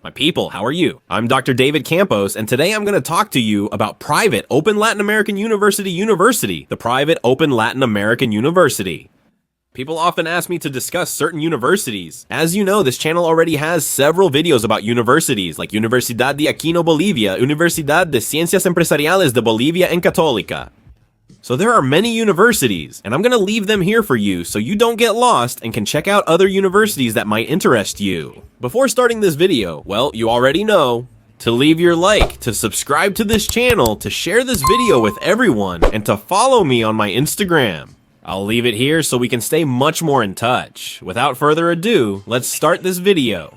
My people, how are you? I'm Dr. David Campos, and today I'm going to talk to you about private Open Latin American University, the private Open Latin American University. People often ask me to discuss certain universities. As you know, this channel already has several videos about universities, like Universidad de Aquino, Bolivia, Universidad de Ciencias Empresariales de Bolivia and Católica. So there are many universities, and I'm going to leave them here for you so you don't get lost and can check out other universities that might interest you. Before starting this video, well, you already know to leave your like, to subscribe to this channel, to share this video with everyone, and to follow me on my Instagram. I'll leave it here so we can stay much more in touch. Without further ado, let's start this video.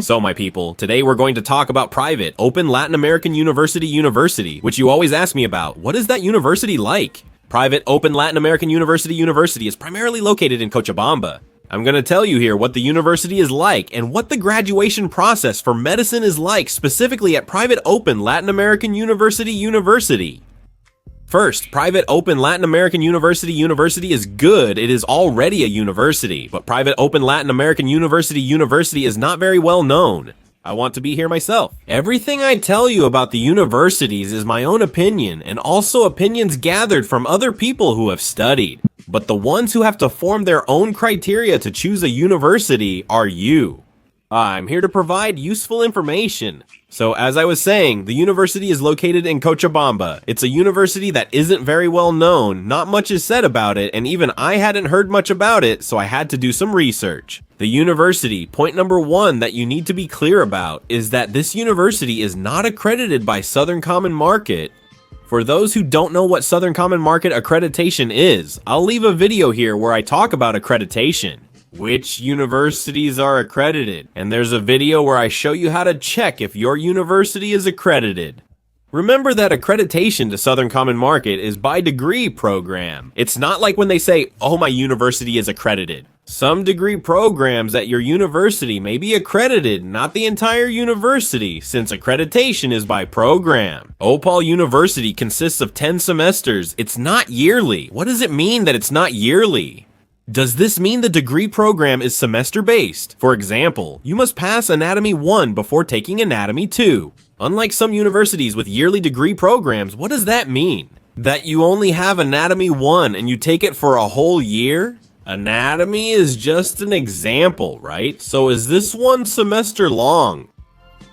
So my people, today we're going to talk about private Open Latin American University, which you always ask me about. What is that university like? Private Open Latin American University is primarily located in Cochabamba. I'm going to tell you here what the university is like and what the graduation process for medicine is like, specifically at private Open Latin American University. First, private Open Latin American University is good. It is already a university, but private Open Latin American University is not very well known. I want to be here myself. Everything I tell you about the universities is my own opinion and also opinions gathered from other people who have studied. But the ones who have to form their own criteria to choose a university are you. I'm here to provide useful information. So as I was saying, the university is located in Cochabamba. It's a university that isn't very well known, not much is said about it, and even I hadn't heard much about it, so I had to do some research. The university, point number one that you need to be clear about, is that this university is not accredited by Southern Common Market. For those who don't know what Southern Common Market accreditation is, I'll leave a video here where I talk about accreditation. Which universities are accredited, and there's a video where I show you how to check if your university is accredited. Remember that accreditation to Southern Common Market is by degree program. It's not like when they say, oh, my university is accredited. Some degree programs at your university may be accredited, not the entire university, since accreditation is by program. UPAL University consists of 10 semesters. It's not yearly. What does it mean that it's not yearly? Does this mean the degree program is semester-based? For example, you must pass Anatomy 1 before taking Anatomy 2. Unlike some universities with yearly degree programs, what does that mean? That you only have Anatomy 1 and you take it for a whole year? Anatomy is just an example, right? So is this one semester long?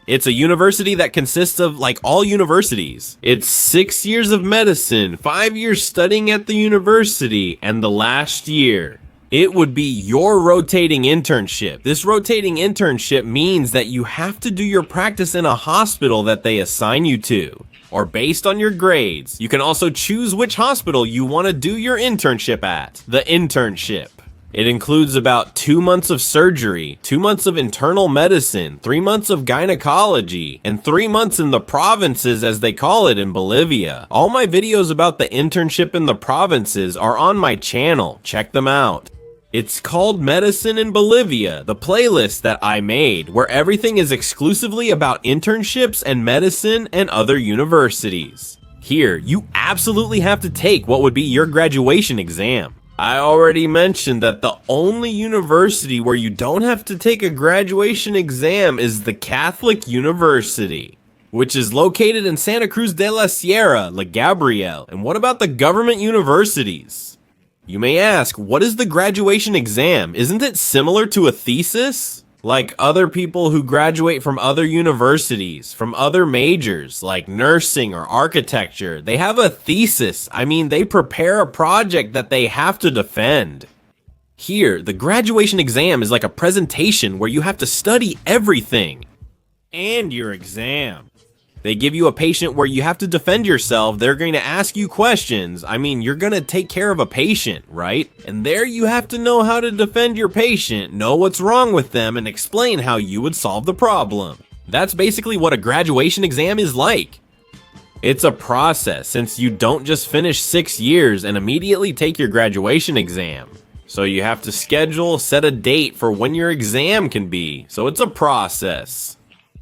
It's a university that consists of, like all universities, it's 6 years of medicine, 5 years studying at the university, and the last year, it would be your rotating internship. This rotating internship means that you have to do your practice in a hospital that they assign you to, or based on your grades. You can also choose which hospital you want to do your internship at, the internship. It includes about 2 months of surgery, 2 months of internal medicine, 3 months of gynecology, and 3 months in the provinces as they call it in Bolivia. All my videos about the internship in the provinces are on my channel, check them out. It's called Medicine in Bolivia, the playlist that I made, where everything is exclusively about internships and medicine and other universities. Here, you absolutely have to take what would be your graduation exam. I already mentioned that the only university where you don't have to take a graduation exam is the Catholic University, which is located in Santa Cruz de la Sierra, La Gabriel. And what about the government universities? You may ask, what is the graduation exam? Isn't it similar to a thesis? Like other people who graduate from other universities, from other majors, like nursing or architecture, they have a thesis. I mean, they prepare a project that they have to defend. Here, the graduation exam is like a presentation where you have to study everything. And your exam. They give you a patient where you have to defend yourself. They're going to ask you questions. I mean, you're going to take care of a patient, right? And there you have to know how to defend your patient, know what's wrong with them, and explain how you would solve the problem. That's basically what a graduation exam is like. It's a process, since you don't just finish 6 years and immediately take your graduation exam. So you have to schedule, set a date for when your exam can be. So it's a process.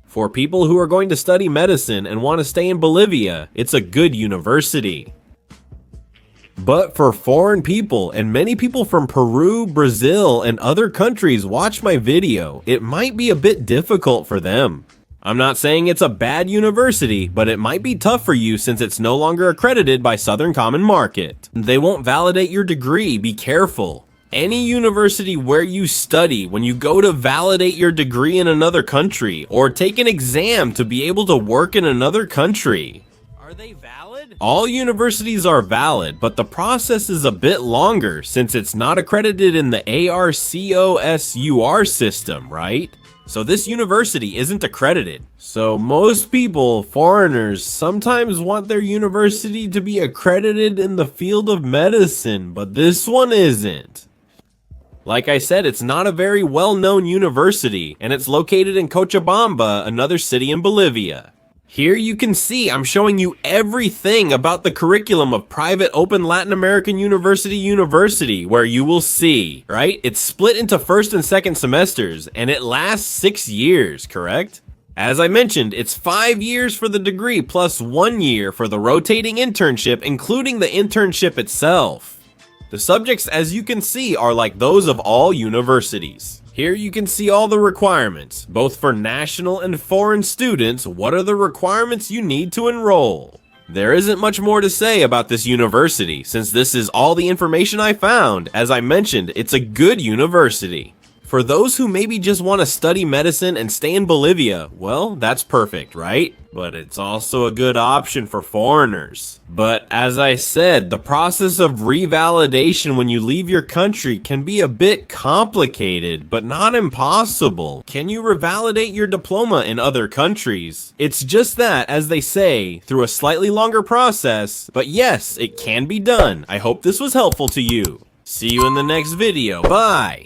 For people who are going to study medicine and want to stay in Bolivia, it's a good university. But for foreign people, and many people from Peru, Brazil, and other countries watch my video, it might be a bit difficult for them. I'm not saying it's a bad university, but it might be tough for you since it's no longer accredited by Southern Common Market. They won't validate your degree, be careful. Any university where you study, when you go to validate your degree in another country, or take an exam to be able to work in another country, are they valid? All universities are valid, but the process is a bit longer since it's not accredited in the ARCOSUR system, right? So this university isn't accredited. So most people, foreigners, sometimes want their university to be accredited in the field of medicine, but this one isn't. Like I said, it's not a very well-known university, and it's located in Cochabamba, another city in Bolivia. Here you can see I'm showing you everything about the curriculum of private open Latin American university, where you will see, right? It's split into first and second semesters, and it lasts 6 years, correct? As I mentioned, it's 5 years for the degree plus 1 year for the rotating internship, including the internship itself. The subjects, as you can see, are like those of all universities. Here you can see all the requirements, both for national and foreign students. What are the requirements you need to enroll? There isn't much more to say about this university, since this is all the information I found. As I mentioned, it's a good university. For those who maybe just want to study medicine and stay in Bolivia, well, that's perfect, right? But it's also a good option for foreigners. But as I said, the process of revalidation when you leave your country can be a bit complicated, but not impossible. Can you revalidate your diploma in other countries? It's just that, as they say, through a slightly longer process, but yes, it can be done. I hope this was helpful to you. See you in the next video. Bye!